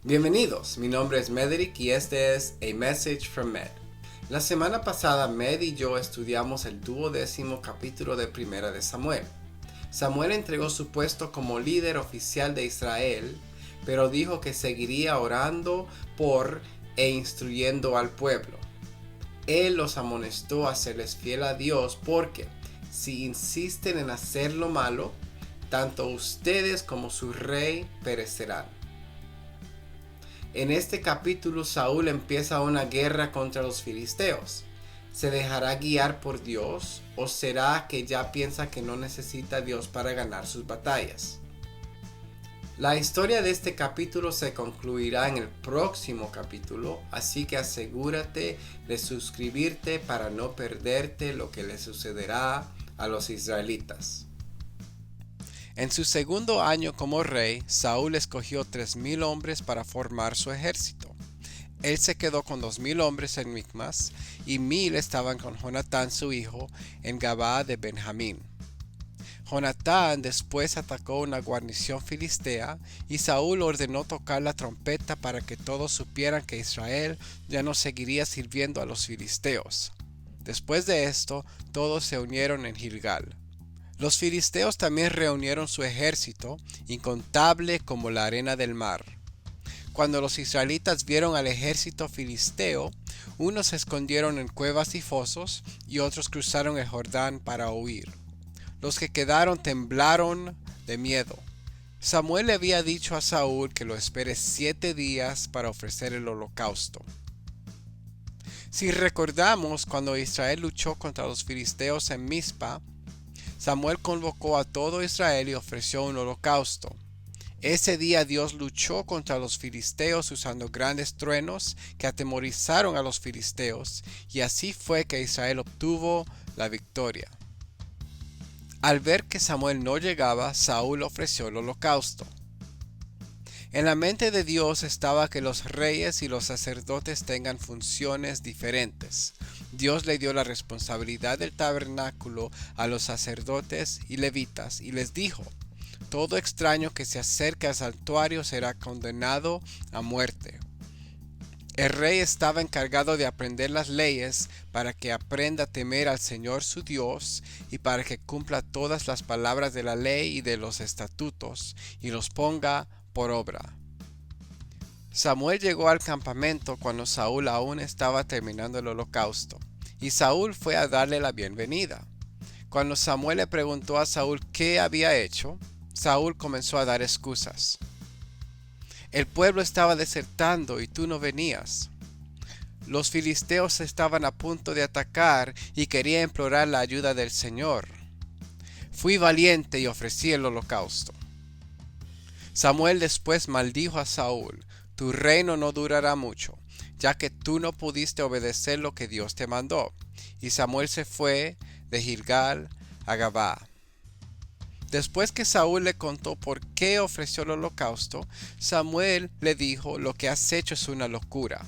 Bienvenidos, mi nombre es Medrick y este es A Message from Med. La semana pasada Med y yo estudiamos el 12º capítulo de Primera de Samuel. Samuel entregó su puesto como líder oficial de Israel, pero dijo que seguiría orando por e instruyendo al pueblo. Él los amonestó a serles fiel a Dios porque, si insisten en hacer lo malo, tanto ustedes como su rey perecerán. En este capítulo Saúl empieza una guerra contra los filisteos. ¿Se dejará guiar por Dios o será que ya piensa que no necesita a Dios para ganar sus batallas? La historia de este capítulo se concluirá en el próximo capítulo, así que asegúrate de suscribirte para no perderte lo que le sucederá a los israelitas. En su segundo año como rey, Saúl escogió 3,000 hombres para formar su ejército. Él se quedó con 2,000 hombres en Micmas y 1,000 estaban con Jonatán su hijo en Gabaa de Benjamín. Jonatán después atacó una guarnición filistea y Saúl ordenó tocar la trompeta para que todos supieran que Israel ya no seguiría sirviendo a los filisteos. Después de esto, todos se unieron en Gilgal. Los filisteos también reunieron su ejército, incontable como la arena del mar. Cuando los israelitas vieron al ejército filisteo, unos se escondieron en cuevas y fosos y otros cruzaron el Jordán para huir. Los que quedaron temblaron de miedo. Samuel le había dicho a Saúl que lo espere 7 días para ofrecer el holocausto. Si recordamos, cuando Israel luchó contra los filisteos en Mizpa, Samuel convocó a todo Israel y ofreció un holocausto. Ese día Dios luchó contra los filisteos usando grandes truenos que atemorizaron a los filisteos, y así fue que Israel obtuvo la victoria. Al ver que Samuel no llegaba, Saúl ofreció el holocausto. En la mente de Dios estaba que los reyes y los sacerdotes tengan funciones diferentes. Dios le dio la responsabilidad del tabernáculo a los sacerdotes y levitas y les dijo: todo extraño que se acerque al santuario será condenado a muerte. El rey estaba encargado de aprender las leyes para que aprenda a temer al Señor su Dios y para que cumpla todas las palabras de la ley y de los estatutos y los ponga por obra. Samuel llegó al campamento cuando Saúl aún estaba terminando el holocausto, y Saúl fue a darle la bienvenida. Cuando Samuel le preguntó a Saúl qué había hecho, Saúl comenzó a dar excusas. El pueblo estaba desertando y tú no venías. Los filisteos estaban a punto de atacar y quería implorar la ayuda del Señor. Fui valiente y ofrecí el holocausto. Samuel después maldijo a Saúl: tu reino no durará mucho, ya que tú no pudiste obedecer lo que Dios te mandó. Y Samuel se fue de Gilgal a Gabaa. Después que Saúl le contó por qué ofreció el holocausto, Samuel le dijo: lo que has hecho es una locura.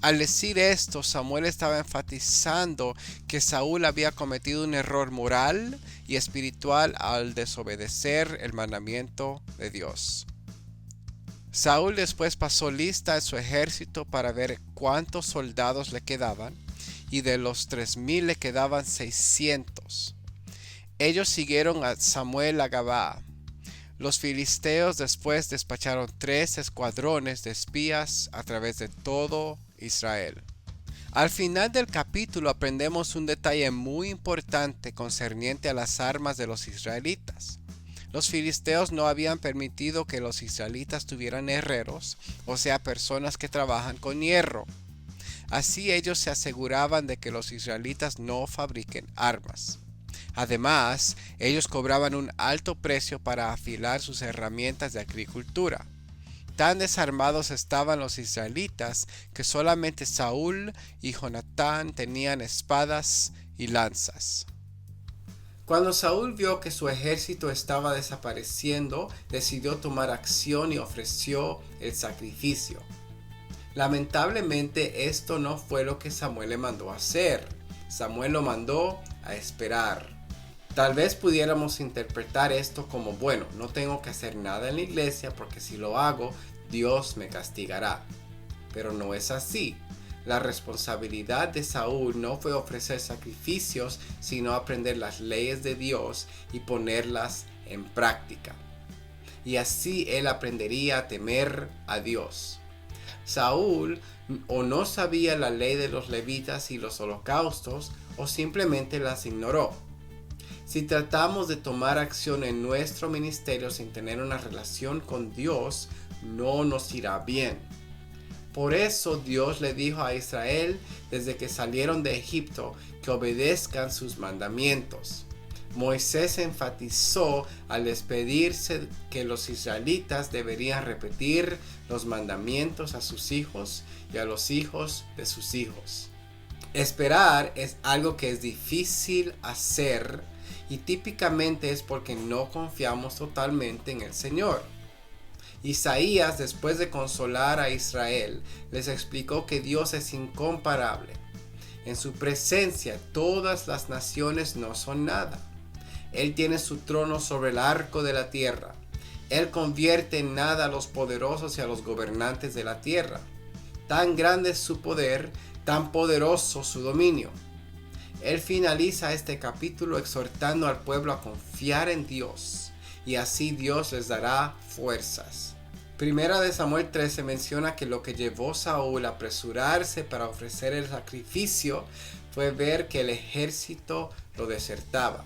Al decir esto, Samuel estaba enfatizando que Saúl había cometido un error moral y espiritual al desobedecer el mandamiento de Dios. Saúl después pasó lista a su ejército para ver cuántos soldados le quedaban, y de los 3,000 le quedaban 600. Ellos siguieron a Samuel a Gabaa. Los filisteos después despacharon 3 escuadrones de espías a través de todo Israel. Al final del capítulo aprendemos un detalle muy importante concerniente a las armas de los israelitas. Los filisteos no habían permitido que los israelitas tuvieran herreros, o sea, personas que trabajan con hierro. Así ellos se aseguraban de que los israelitas no fabriquen armas. Además, ellos cobraban un alto precio para afilar sus herramientas de agricultura. Tan desarmados estaban los israelitas que solamente Saúl y Jonatán tenían espadas y lanzas. Cuando Saúl vio que su ejército estaba desapareciendo, decidió tomar acción y ofreció el sacrificio. Lamentablemente, esto no fue lo que Samuel le mandó a hacer. Samuel lo mandó a esperar. Tal vez pudiéramos interpretar esto como: bueno, no tengo que hacer nada en la iglesia porque si lo hago, Dios me castigará. Pero no es así. La responsabilidad de Saúl no fue ofrecer sacrificios, sino aprender las leyes de Dios y ponerlas en práctica. Y así él aprendería a temer a Dios. Saúl o no sabía la ley de los levitas y los holocaustos, o simplemente las ignoró. Si tratamos de tomar acción en nuestro ministerio sin tener una relación con Dios, no nos irá bien. Por eso Dios le dijo a Israel desde que salieron de Egipto que obedezcan sus mandamientos. Moisés enfatizó al despedirse que los israelitas deberían repetir los mandamientos a sus hijos y a los hijos de sus hijos. Esperar es algo que es difícil hacer y típicamente es porque no confiamos totalmente en el Señor. Isaías, después de consolar a Israel, les explicó que Dios es incomparable. En su presencia todas las naciones no son nada. Él tiene su trono sobre el arco de la tierra. Él convierte en nada a los poderosos y a los gobernantes de la tierra. Tan grande es su poder, tan poderoso su dominio. Él finaliza este capítulo exhortando al pueblo a confiar en Dios, y así Dios les dará fuerzas. Primera de Samuel 13 menciona que lo que llevó a Saúl a apresurarse para ofrecer el sacrificio fue ver que el ejército lo desertaba.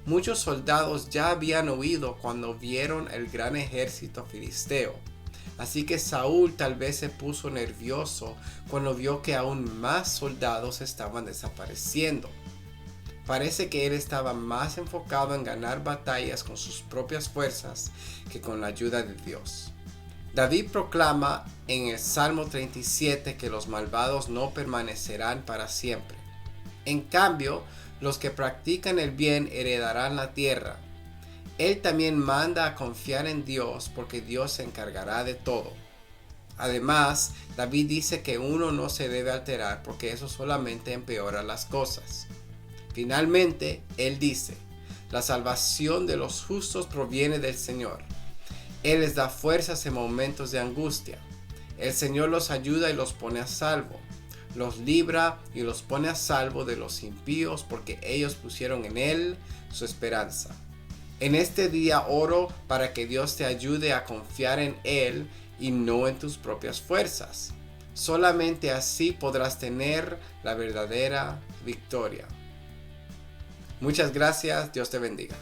Muchos soldados ya habían huido cuando vieron el gran ejército filisteo. Así que Saúl tal vez se puso nervioso cuando vio que aún más soldados estaban desapareciendo. Parece que él estaba más enfocado en ganar batallas con sus propias fuerzas que con la ayuda de Dios. David proclama en el Salmo 37 que los malvados no permanecerán para siempre. En cambio, los que practican el bien heredarán la tierra. Él también manda a confiar en Dios porque Dios se encargará de todo. Además, David dice que uno no se debe alterar porque eso solamente empeora las cosas. Finalmente, él dice, la salvación de los justos proviene del Señor. Él les da fuerzas en momentos de angustia. El Señor los ayuda y los pone a salvo. Los libra y los pone a salvo de los impíos porque ellos pusieron en Él su esperanza. En este día oro para que Dios te ayude a confiar en Él y no en tus propias fuerzas. Solamente así podrás tener la verdadera victoria. Muchas gracias, Dios te bendiga.